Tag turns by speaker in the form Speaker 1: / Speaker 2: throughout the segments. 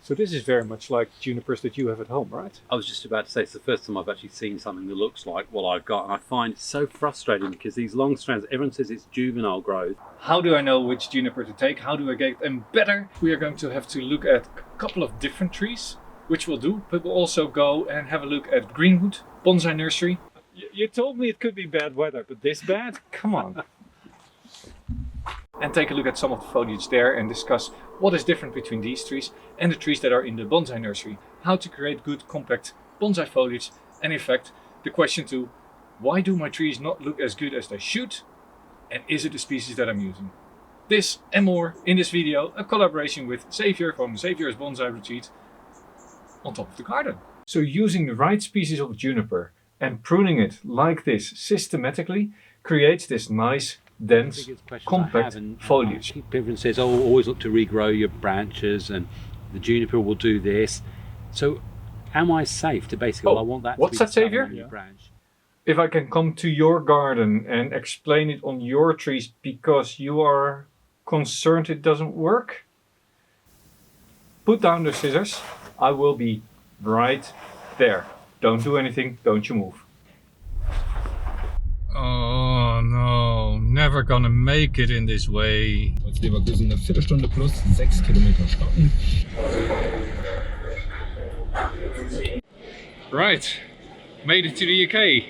Speaker 1: So this is very much like junipers that you have at home, right?
Speaker 2: I was just about to say, it's the first time I've actually seen something that looks like what I've got, and I find it so frustrating because these long strands, everyone says it's juvenile growth.
Speaker 1: How do I know which juniper to take? How do I get them better? We are going to have to look at a couple of different trees, which we'll do, but we'll also go and have a look at Greenwood Bonsai Nursery. You told me it could be bad weather, but this bad? Come on. And take a look at some of the foliage there and discuss what is different between these trees and the trees that are in the bonsai nursery. How to create good compact bonsai foliage, and in fact the question to why do my trees not look as good as they should, and is it the species that I'm using? This and more in this video, a collaboration with Xavier from Xavier's Bonsai Retreat on top of the garden. So using the right species of juniper and pruning it like this systematically creates this nice dense, compact foliage.
Speaker 2: Everyone says, oh, always look to regrow your branches and the juniper will do this. So am I safe to basically, well, I want that
Speaker 1: what's
Speaker 2: to be
Speaker 1: that, Xavier?
Speaker 2: your branch.
Speaker 1: If I can come to your garden and explain it on your trees because you are concerned it doesn't work, put down the scissors. I will be right there. Don't do anything, don't you move. Oh no, never gonna make it in this way.
Speaker 3: Als Leverkusen eine Viertelstunde plus 6 Kilometer stoppen.
Speaker 1: Right, made it to the UK.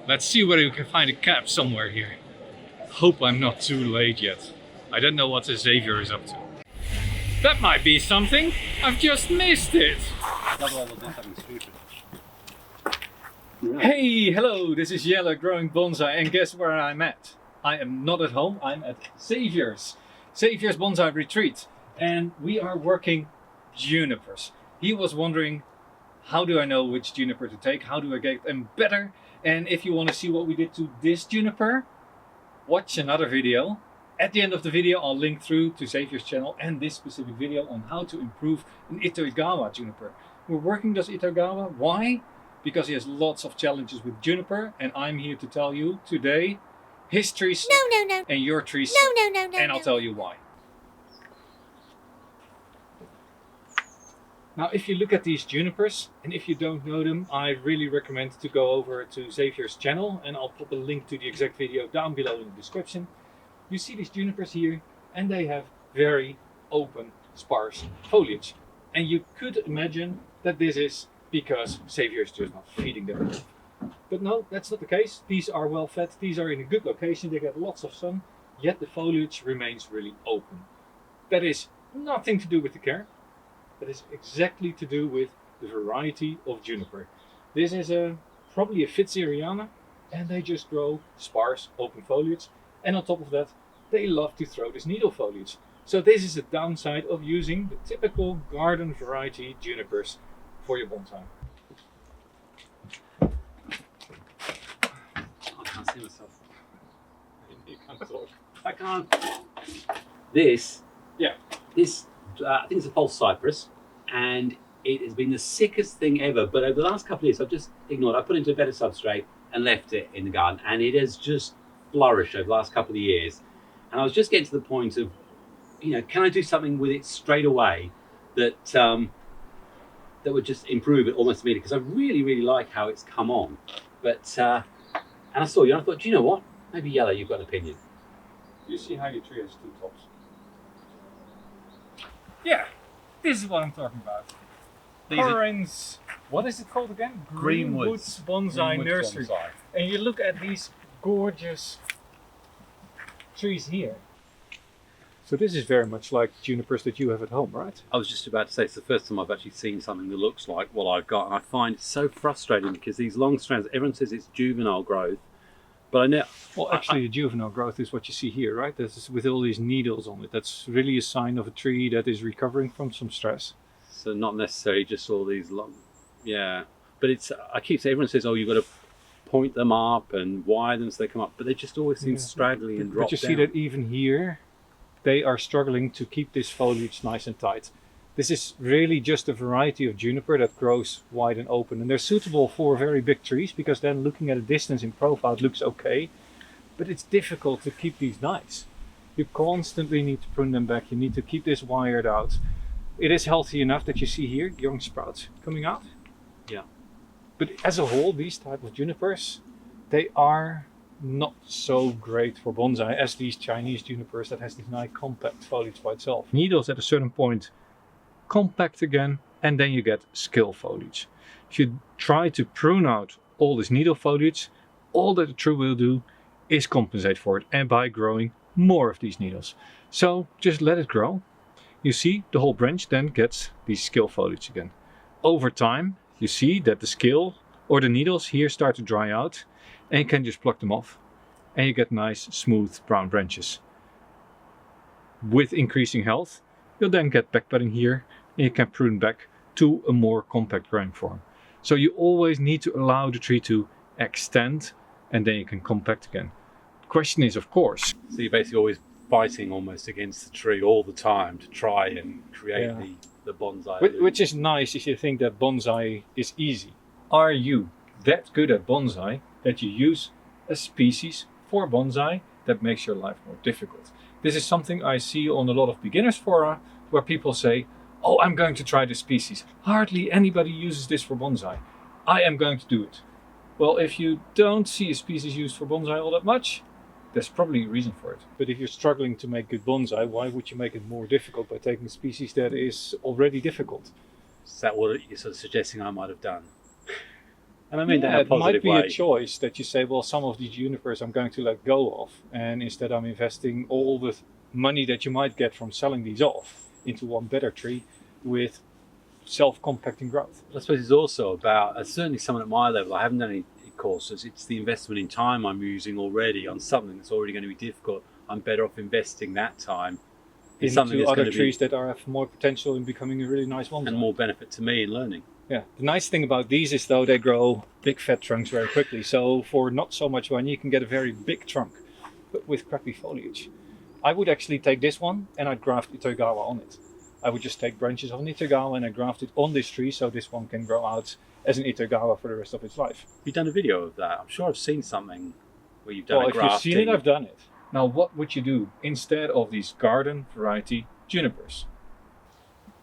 Speaker 1: Let's see whether we can find a cab somewhere here. Hope I'm not too late yet. I don't know what Xavier is up to. That might be something. I've just missed it. Hey, hello, this is Jelle growing bonsai, and guess where I'm at? I am not at home, I'm at Xavier's Bonsai Retreat, and we are working junipers. He was wondering, how do I know which juniper to take? How do I get them better? And if you want to see what we did to this juniper, watch another video. At the end of the video, I'll link through to Xavier's channel and this specific video on how to improve an Ittoigawa juniper. We're working this Ittoigawa. Why? Because he has lots of challenges with juniper, and I'm here to tell you today his trees and your trees, and I'll tell you why. Now, if you look at these junipers, and if you don't know them, I really recommend to go over to Xavier's channel, and I'll put a link to the exact video down below in the description. You see these junipers here, and they have very open, sparse foliage. And you could imagine that this is because Xavier is just not feeding them enough. But no, that's not the case. These are well fed, these are in a good location, they get lots of sun, yet the foliage remains really open. That is nothing to do with the care, that is exactly to do with the variety of juniper. This is probably a Fitzeriana, and they just grow sparse, open foliage, and on top of that, they love to throw this needle foliage. So this is the downside of using the typical garden variety junipers for your bonsai.
Speaker 2: I can't see myself. You can't talk. I can't. This, I think it's a false cypress, and it has been the sickest thing ever. But over the last couple of years, I've just ignored it. I put it into a better substrate and left it in the garden, and it has just flourished over the last couple of years. And I was just getting to the point of, you know, can I do something with it straight away that that would just improve it almost immediately? Because I really, really like how it's come on. But and I saw you, and I thought, do you know what? Maybe Jelle, you've got an opinion.
Speaker 1: You see how your tree has two tops? Yeah, this is what I'm talking about. Corin's, what is it called again?
Speaker 3: Greenwood
Speaker 1: Bonsai Nursery.
Speaker 3: Bonsai.
Speaker 1: And you look at these gorgeous trees here. So this is very much like junipers that you have at home, right?
Speaker 2: I was just about to say, it's the first time I've actually seen something that looks like what I've got, and I find it so frustrating because these long strands, everyone says it's juvenile growth, but I know...
Speaker 1: Well, actually the juvenile growth is what you see here, right? This is with all these needles on it. That's really a sign of a tree that is recovering from some stress.
Speaker 2: So not necessarily just all these long... Yeah, but it's... I keep saying, everyone says, oh, you've got to point them up and wire them so they come up, but they just always seem straggly and drop down.
Speaker 1: But you see that even here, they are struggling to keep this foliage nice and tight. This is really just a variety of juniper that grows wide and open, and they're suitable for very big trees because then looking at a distance in profile it looks okay, but it's difficult to keep these nice. You constantly need to prune them back, you need to keep this wired out. It is healthy enough that you see here young sprouts coming out.
Speaker 2: Yeah.
Speaker 1: But as a whole, these type of junipers, they are not so great for bonsai as these Chinese junipers that has this nice compact foliage by itself. Needles at a certain point compact again, and then you get scale foliage. If you try to prune out all this needle foliage, all that the tree will do is compensate for it, and by growing more of these needles. So just let it grow. You see the whole branch then gets these scale foliage again. Over time you see that the scale or the needles here start to dry out, and you can just pluck them off and you get nice smooth brown branches. With increasing health you'll then get backbudding here, and you can prune back to a more compact growing form. So you always need to allow the tree to extend, and then you can compact again. The question is, of course,
Speaker 2: So you're basically always fighting almost against the tree all the time to try and create the bonsai.
Speaker 1: which is nice if you think that bonsai is easy. Are you that good at bonsai that you use a species for bonsai that makes your life more difficult? This is something I see on a lot of beginners fora where people say, oh, I'm going to try this species. Hardly anybody uses this for bonsai. I am going to do it. Well, if you don't see a species used for bonsai all that much, there's probably a reason for it. But if you're struggling to make good bonsai, why would you make it more difficult by taking a species that is already difficult?
Speaker 2: Is that what you're sort of suggesting I might have done? And I mean that in a
Speaker 1: it might
Speaker 2: positive
Speaker 1: be
Speaker 2: way.
Speaker 1: a choice that you say, well, some of these junipers I'm going to let go of, and instead I'm investing all the money that you might get from selling these off into one better tree with self-compacting growth.
Speaker 2: I suppose it's also about, certainly someone at my level, I haven't done any courses, it's the investment in time I'm using already on something that's already going to be difficult. I'm better off investing that time in something
Speaker 1: Into
Speaker 2: that's
Speaker 1: other
Speaker 2: going to
Speaker 1: trees
Speaker 2: be,
Speaker 1: that have more potential in becoming a really nice bonsai.
Speaker 2: and more benefit to me in learning.
Speaker 1: Yeah, the nice thing about these is though they grow big fat trunks very quickly. So for not so much money you can get a very big trunk, but with crappy foliage. I would actually take this one and I'd graft Ittoigawa on it. I would just take branches of an Ittoigawa and I graft it on this tree so this one can grow out as an Ittoigawa for the rest of its life.
Speaker 2: You've done a video of that. I'm sure I've seen something where you've done
Speaker 1: Well,
Speaker 2: a
Speaker 1: if
Speaker 2: grafting.
Speaker 1: you've seen it, I've done it. Now what would you do instead of these garden variety junipers?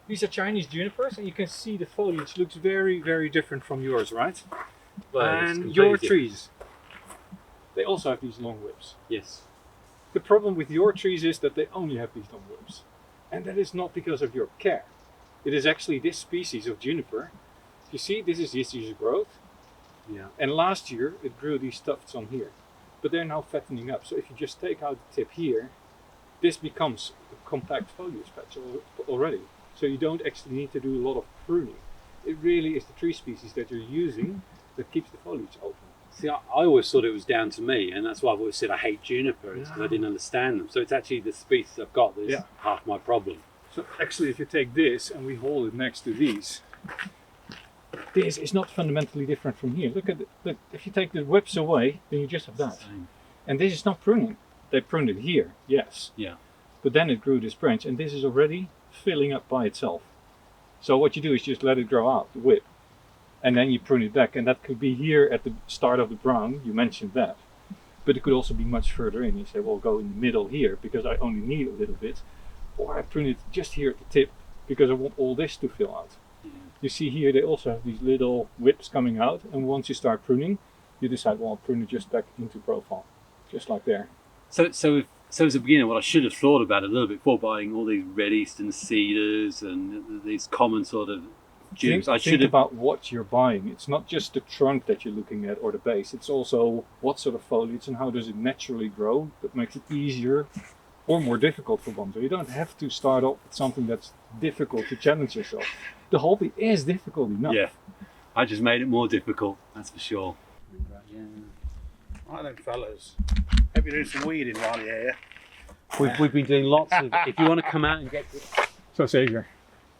Speaker 1: These are Chinese junipers and you can see the foliage looks very, very different from yours, right?
Speaker 2: Well, it's
Speaker 1: And
Speaker 2: completely
Speaker 1: your
Speaker 2: different.
Speaker 1: trees, they also have these long whips.
Speaker 2: Yes.
Speaker 1: The problem with your trees is that they only have these long whips. And that is not because of your care. It is actually this species of juniper. You see, this is this year's growth.
Speaker 2: Yeah.
Speaker 1: And last year it grew these tufts on here. But they're now fattening up. So if you just take out the tip here, this becomes a compact foliage patch already. So you don't actually need to do a lot of pruning. It really is the tree species that you're using that keeps the foliage open.
Speaker 2: See, I always thought it was down to me, and that's why I've always said I hate junipers, because I didn't understand them. So it's actually the species I've got that's half my problem.
Speaker 1: So actually if you take this and we hold it next to these, this is not fundamentally different from here. Look, if you take the whips away, then you just have that. And this is not pruning. They pruned it here, yes.
Speaker 2: Yeah.
Speaker 1: But then it grew this branch, and this is already filling up by itself. So what you do is just let it grow out, the whip, and then you prune it back. And that could be here at the start of the brown, you mentioned that. But it could also be much further in. You say, well, go in the middle here, because I only need a little bit. Or I prune it just here at the tip, because I want all this to fill out.
Speaker 2: Yeah.
Speaker 1: You see here they also have these little whips coming out, and once you start pruning, you decide, well, I'll prune it just back into profile, just like there.
Speaker 2: So as a beginner, what I should have thought about a little bit before buying all these red eastern cedars and these common sort of junipers, I should
Speaker 1: Think
Speaker 2: have.
Speaker 1: about what you're buying. It's not just the trunk that you're looking at or the base. It's also what sort of foliage and how does it naturally grow that makes it easier or more difficult for bonsai. You don't have to start off with something that's difficult to challenge yourself. The hobby is difficult enough.
Speaker 2: Yeah, I just made it more difficult, that's for sure. Yeah.
Speaker 4: Right then, fellas. Hope you're doing some weeding while you're here.
Speaker 2: We've been doing lots of. If you want to come out and get.
Speaker 1: So Xavier,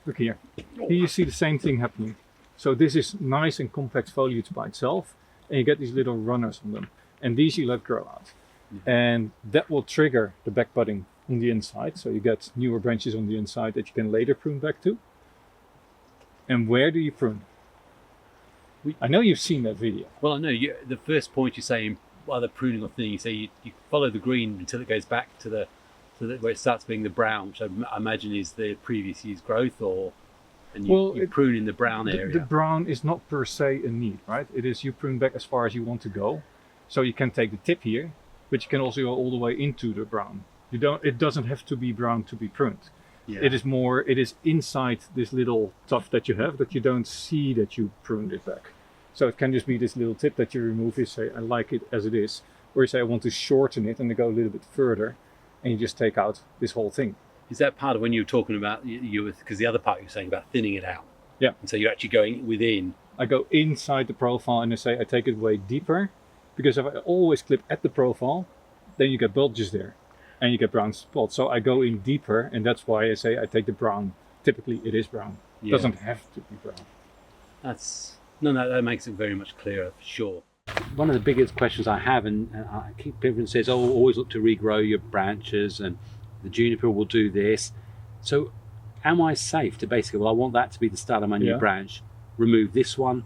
Speaker 1: look here. Here you see the same thing happening. So this is nice and compact foliage by itself, and you get these little runners on them. And these you let grow out. And that will trigger the backbudding on the inside. So you get newer branches on the inside that you can later prune back to. And where do you prune? I know you've seen that video.
Speaker 2: Well, I know the first point you say, while the pruning or thinning, you say you follow the green until it goes back to the So that where it starts being the brown, which I imagine is the previous year's growth, and you prune in the brown area.
Speaker 1: The brown is not per se a need, right? It is you prune back as far as you want to go. So you can take the tip here, but you can also go all the way into the brown. It doesn't have to be brown to be pruned.
Speaker 2: Yeah.
Speaker 1: It is inside this little tuft that you have that you don't see that you pruned it back. So it can just be this little tip that you remove. You say, I like it as it is. Or you say, I want to shorten it and go a little bit further. And you just take out this whole thing.
Speaker 2: Is that part of when you were talking about, because the other part you were saying about thinning it out?
Speaker 1: Yeah.
Speaker 2: And so you're actually going within.
Speaker 1: I go inside the profile and I say, I take it way deeper. Because if I always clip at the profile, then you get bulges there. And you get brown spots. So I go in deeper, and that's why I say I take the brown. Typically it is brown. It doesn't have to be brown.
Speaker 2: That makes it very much clearer for sure. One of the biggest questions I have, and I keep everyone says, oh, always look to regrow your branches, and the juniper will do this. So am I safe to basically, well, I want that to be the start of my new branch, remove this one,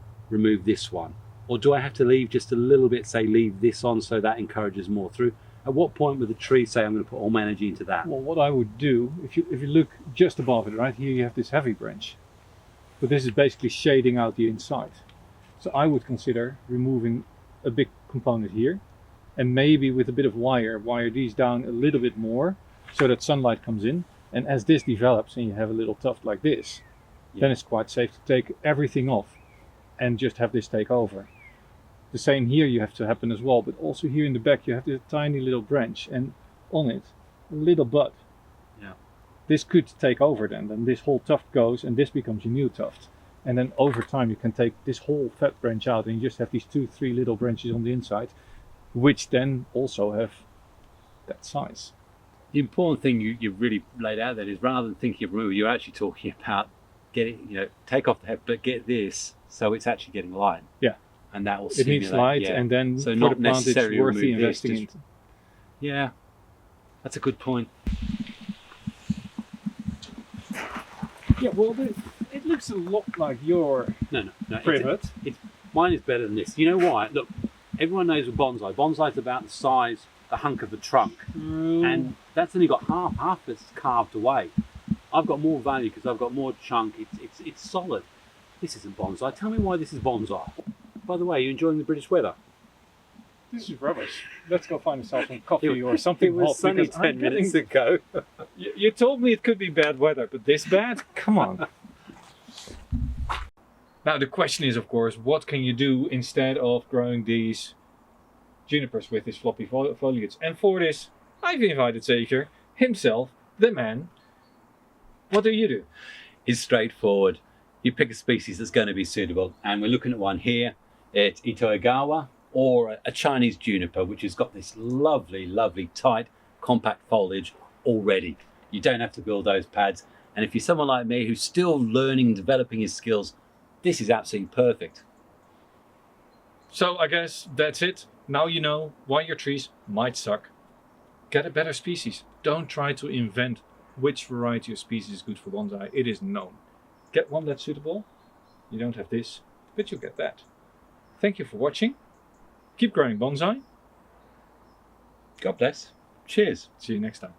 Speaker 2: or do I have to leave just a little bit, say leave this on so that encourages more through? At what point would the tree say I'm going to put all my energy into that?
Speaker 1: Well, what I would do, if you look just above it, right here you have this heavy branch, but this is basically shading out the inside. So I would consider removing a big component here, and maybe with a bit of wire these down a little bit more, so that sunlight comes in. And as this develops, and you have a little tuft like this, then it's quite safe to take everything off, and just have this take over. The same here you have to happen as well, but also here in the back you have this tiny little branch, and on it a little bud.
Speaker 2: Yeah.
Speaker 1: This could take over then this whole tuft goes and this becomes your new tuft. And then over time you can take this whole fat branch out and you just have these 2-3 little branches on the inside, which then also have that size.
Speaker 2: The important thing you really laid out there is rather than thinking of removal, you're actually talking about getting, take off the head, but get this so it's actually getting light.
Speaker 1: Yeah.
Speaker 2: And that will
Speaker 1: it needs light, and then
Speaker 2: so
Speaker 1: for
Speaker 2: not
Speaker 1: the plant it's
Speaker 2: necessarily
Speaker 1: worth the
Speaker 2: remove
Speaker 1: investing
Speaker 2: this,
Speaker 1: into.
Speaker 2: Yeah, that's a good point.
Speaker 1: Yeah, well, it looks a lot like your
Speaker 2: No.
Speaker 1: privet.
Speaker 2: Mine is better than this. You know why? Look, everyone knows with bonsai. Bonsai is about the size, the hunk of the trunk, and that's only got half it's carved away. I've got more value because I've got more chunk. It's solid. This isn't bonsai. Tell me why this is bonsai. By the way, you enjoying the British weather?
Speaker 1: This is rubbish. Let's go find ourselves some coffee or something.
Speaker 2: It was sunny 10 minutes ago.
Speaker 1: You told me it could be bad weather, but this bad? Come on. Now the question is, of course, what can you do instead of growing these junipers with this floppy foliage? And for this, I've invited Xavier himself, the man. What do you do?
Speaker 2: It's straightforward. You pick a species that's going to be suitable, and we're looking at one here. It's Ittoigawa, or a Chinese juniper, which has got this lovely, lovely, tight, compact foliage already. You don't have to build those pads. And if you're someone like me who's still learning and developing his skills, this is absolutely perfect.
Speaker 1: So I guess that's it. Now you know why your trees might suck. Get a better species. Don't try to invent which variety of species is good for bonsai. It is known. Get one that's suitable. You don't have this, but you'll get that. Thank you for watching. Keep growing bonsai.
Speaker 2: God bless. Cheers.
Speaker 1: See you next time.